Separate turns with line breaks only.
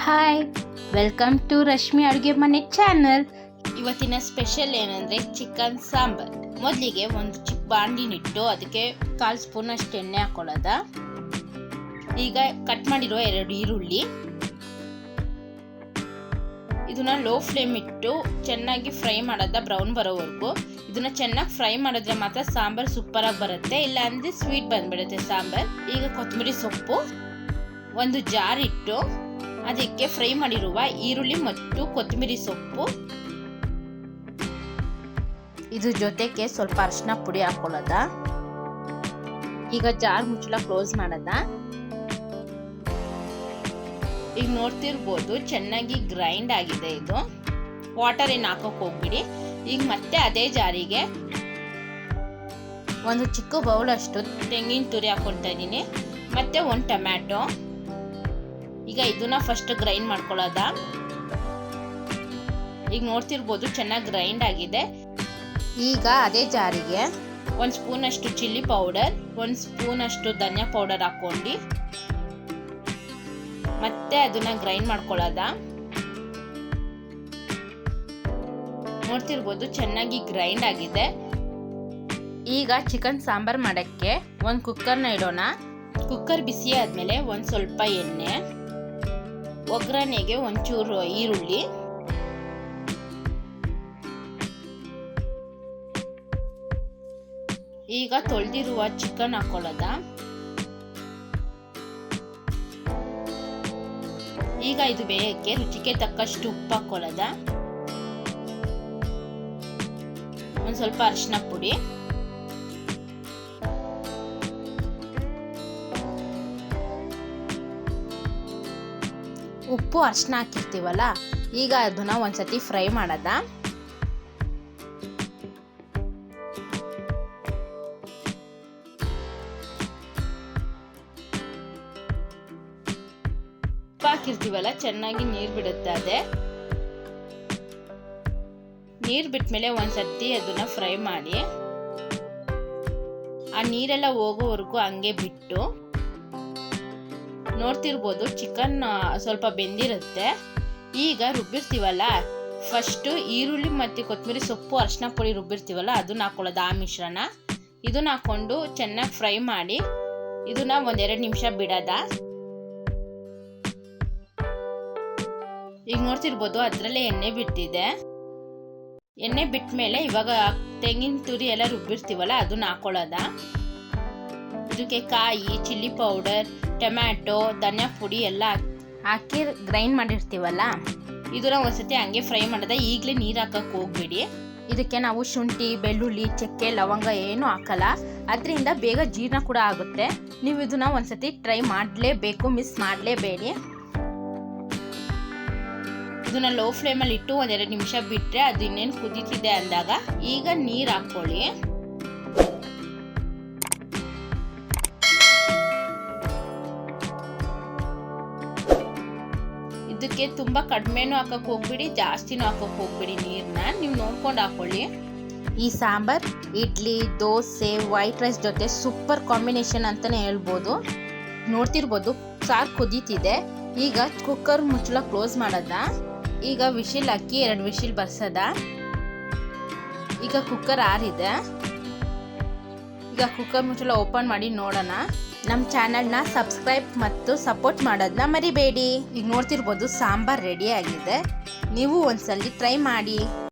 Hi, welcome to Rashmi ಅಡುಗೆ ಮನೆ channel. ಇವತ್ತಿನ ಸ್ಪೆಷಲ್ ಏನಂದರೆ ಚಿಕನ್ ಸಾಂಬಾರ್. ಮೊದಲಿಗೆ ಒಂದು ಚಿಕ್ಕ ಬಾಣಲಿನಿಟ್ಟು ಅದಕ್ಕೆ 1/4 ಸ್ಪೂನ್ ಅಷ್ಟು ಎಣ್ಣೆ ಹಾಕೊಳ್ಳೋದ. ಈಗ ಕಟ್ ಮಾಡಿರೋ 2 ಈರುಳ್ಳಿ, ಇದನ್ನ ಲೋ ಫ್ಲೇಮ್ ಇಟ್ಟು ಚೆನ್ನಾಗಿ ಫ್ರೈ ಮಾಡೋದ, ಬ್ರೌನ್ ಬರೋವರೆಗೂ. ಇದನ್ನ ಚೆನ್ನಾಗಿ ಫ್ರೈ ಮಾಡಿದ್ರೆ ಮಾತ್ರ ಸಾಂಬಾರ್ ಸೂಪರ್ ಆಗಿ ಬರುತ್ತೆ, ಇಲ್ಲ ಅಂದ್ರೆ ಸ್ವೀಟ್ ಬಂದ್ಬಿಡುತ್ತೆ ಸಾಂಬಾರ್. ಈಗ ಕೊತ್ತಂಬರಿ ಸೊಪ್ಪು ಒಂದು ಜಾರ್ ಇಟ್ಟು ಅದಕ್ಕೆ ಫ್ರೈ ಮಾಡಿರುವ ಈರುಳ್ಳಿ ಮತ್ತು ಕೊತ್ತಂಬರಿ ಸೊಪ್ಪು, ಇದ್ರ ಜೊತೆಗೆ ಸ್ವಲ್ಪ ಅರಿಶಿನ ಪುಡಿ ಹಾಕೊಳ್ಳೋದ. ಈಗ ಜಾರ್ ಮುಚ್ಚಳ ಕ್ಲೋಸ್ ಮಾಡೋದ. ಈಗ ನೋಡ್ತಿರ್ಬೋದು ಚೆನ್ನಾಗಿ ಗ್ರೈಂಡ್ ಆಗಿದೆ. ಇದು ವಾಟರ್ ಏನು ಹಾಕೋಕೆ ಹೋಗ್ಬಿಡಿ. ಈಗ ಮತ್ತೆ ಅದೇ ಜಾರಿಗೆ ಒಂದು ಚಿಕ್ಕ ಬೌಲ್ ಅಷ್ಟು ತೆಂಗಿನ ತುರಿ ಹಾಕೊಳ್ತಾ ಇದ್ದೀನಿ, ಮತ್ತೆ ಒಂದು ಟೊಮ್ಯಾಟೊ. ಈಗ ಇದನ್ನ ಫಸ್ಟ್ ಗ್ರೈಂಡ್ ಮಾಡ್ಕೊಳ್ಳೋದ. ಈಗ ನೋಡ್ತಿರ್ಬೋದು ಚೆನ್ನಾಗಿ ಗ್ರೈಂಡ್ ಆಗಿದೆ. ಈಗ ಅದೇ ಜಾರಿಗೆ 1 ಸ್ಪೂನ್ ಅಷ್ಟು ಚಿಲ್ಲಿ ಪೌಡರ್, 1 ಸ್ಪೂನ್ ಅಷ್ಟು ಧನಿಯಾ ಪೌಡರ್ ಹಾಕೊಂಡು ಮತ್ತೆ ಅದನ್ನ ಗ್ರೈಂಡ್ ಮಾಡ್ಕೊಳ್ಳೋದ. ನೋಡ್ತಿರ್ಬೋದು ಚೆನ್ನಾಗಿ ಗ್ರೈಂಡ್ ಆಗಿದೆ. ಈಗ ಚಿಕನ್ ಸಾಂಬಾರ್ ಮಾಡಕ್ಕೆ ಒಂದು ಕುಕ್ಕರ್ನ ಇಡೋಣ. ಕುಕ್ಕರ್ ಬಿಸಿ ಆದ್ಮೇಲೆ ಒಂದು ಸ್ವಲ್ಪ ಎಣ್ಣೆ, ಒಗ್ಗರಣೆಗೆ ಒಂಚೂರು ಈರುಳ್ಳಿ, ಈಗ ತೊಳೆದಿರುವ ಚಿಕನ್ ಹಾಕೊಳ್ಳೋದ. ಈಗ ಇದು ಬೇಯಕ್ಕೆ ರುಚಿಗೆ ತಕ್ಕಷ್ಟು ಉಪ್ಪು ಹಾಕೊಳ್ಳೋದ, ಒಂದು ಸ್ವಲ್ಪ ಅರಿಶಿನ ಪುಡಿ, ಉಪ್ಪು ಅರಿಶಿನ ಹಾಕಿರ್ತೀವಲ್ಲ, ಈಗ ಅದನ್ನ ಒಂದ್ಸತಿ ಫ್ರೈ ಮಾಡೋದ. ಉಪ್ಪು ಹಾಕಿರ್ತೀವಲ್ಲ ಚೆನ್ನಾಗಿ ನೀರು ಬಿಡುತ್ತೆ. ಅದೇ ನೀರು ಬಿಟ್ಮೇಲೆ ಒಂದ್ಸತಿ ಅದನ್ನ ಫ್ರೈ ಮಾಡಿ ಆ ನೀರೆಲ್ಲ ಹೋಗೋವರೆಗೂ ಹಂಗೆ ಬಿಟ್ಟು, ನೋಡ್ತಿರ್ಬೋದು ಚಿಕನ್ ಸ್ವಲ್ಪ ಬೆಂದಿರುತ್ತೆ. ಈಗ ರುಬ್ಬಿರ್ತೀವಲ್ಲ, ಫಸ್ಟು ಈರುಳ್ಳಿ ಮತ್ತು ಕೊತ್ತಂಬರಿ ಸೊಪ್ಪು ಅರಿಶಿನ ಪುಡಿ ರುಬ್ಬಿರ್ತೀವಲ್ಲ ಅದನ್ನ ಹಾಕೊಳ್ಳೋದು. ಆ ಮಿಶ್ರಣ ಇದನ್ನ ಹಾಕೊಂಡು ಚೆನ್ನಾಗಿ ಫ್ರೈ ಮಾಡಿ ಇದನ್ನ 1-2 ನಿಮಿಷ ಬಿಡೋದ. ಈಗ ನೋಡ್ತಿರ್ಬೋದು ಅದರಲ್ಲೇ ಎಣ್ಣೆ ಬಿಟ್ಟಿದೆ. ಎಣ್ಣೆ ಬಿಟ್ಟ ಮೇಲೆ ಇವಾಗ ತೆಂಗಿನ ತುರಿ ಎಲ್ಲ ರುಬ್ಬಿರ್ತೀವಲ್ಲ ಅದನ್ನ ಹಾಕೊಳ್ಳೋದ. ಇದಕ್ಕೆ ಕಾಯಿ, ಚಿಲ್ಲಿ ಪೌಡರ್, ಟೊಮ್ಯಾಟೊ, ಧನಿಯಾ ಪುಡಿ ಎಲ್ಲ ಹಾಕಿ ಗ್ರೈಂಡ್ ಮಾಡಿರ್ತೀವಲ್ಲ, ಇದನ್ನ ಒಂದ್ಸತಿ ಹಂಗೆ ಫ್ರೈ ಮಾಡೋದ. ಈಗಲೇ ನೀರು ಹಾಕಕ್ಕೆ ಹೋಗ್ಬೇಡಿ. ಇದಕ್ಕೆ ನಾವು ಶುಂಠಿ, ಬೆಳ್ಳುಳ್ಳಿ, ಚಕ್ಕೆ, ಲವಂಗ ಏನು ಹಾಕಲ್ಲ, ಅದರಿಂದ ಬೇಗ ಜೀರ್ಣ ಕೂಡ ಆಗುತ್ತೆ. ನೀವು ಇದನ್ನ ಒಂದ್ಸತಿ ಟ್ರೈ ಮಾಡಲೇಬೇಕು, ಮಿಸ್ ಮಾಡಲೇಬೇಡಿ. ಇದನ್ನ ಲೋ ಫ್ಲೇಮಲ್ಲಿ ಇಟ್ಟು 1-2 ನಿಮಿಷ ಬಿಟ್ಟರೆ ಅದು ಇನ್ನೇನು ಕುದೀತಿದೆ ಅಂದಾಗ ಈಗ ನೀರು ಹಾಕ್ಕೊಳ್ಳಿ. ಇದಕ್ಕೆ ತುಂಬ ಕಡಿಮೆನೂ ಹಾಕಕ್ಕೆ ಹೋಗ್ಬಿಡಿ, ಜಾಸ್ತಿನೂ ಹಾಕಕ್ಕೆ ಹೋಗ್ಬಿಡಿ. ನೀರನ್ನ ನೀವು ನೋಡ್ಕೊಂಡು ಹಾಕೊಳ್ಳಿ. ಈ ಸಾಂಬಾರ್ ಇಡ್ಲಿ, ದೋಸೆ, ವೈಟ್ ರೈಸ್ ಜೊತೆ ಸೂಪರ್ ಕಾಂಬಿನೇಷನ್ ಅಂತಲೇ ಹೇಳ್ಬೋದು. ನೋಡ್ತಿರ್ಬೋದು ಸಾರು ಕುದೀತಿದೆ. ಈಗ ಕುಕ್ಕರ್ ಮುಚ್ಚಳ ಕ್ಲೋಸ್ ಮಾಡೋದ. ಈಗ ವಿಶಿಲ್ ಹಾಕಿ 2 ವಿಶಿಲ್ ಬರ್ಸೋದ. ಈಗ ಕುಕ್ಕರ್ ಆರಿದೆ. ಈಗ ಕುಕ್ಕರ್ ಮುಚ್ಚಳ ಓಪನ್ ಮಾಡಿ ನೋಡೋಣ. ನಮ್ಮ ಚಾನಲ್ನ ಸಬ್ಸ್ಕ್ರೈಬ್ ಮತ್ತು ಸಪೋರ್ಟ್ ಮಾಡೋದನ್ನ ಮರಿಬೇಡಿ. ಈಗ ನೋಡ್ತಿರ್ಬೋದು ಸಾಂಬಾರ್ ರೆಡಿ ಆಗಿದೆ. ನೀವು ಒಂದ್ಸಲಿ ಟ್ರೈ ಮಾಡಿ.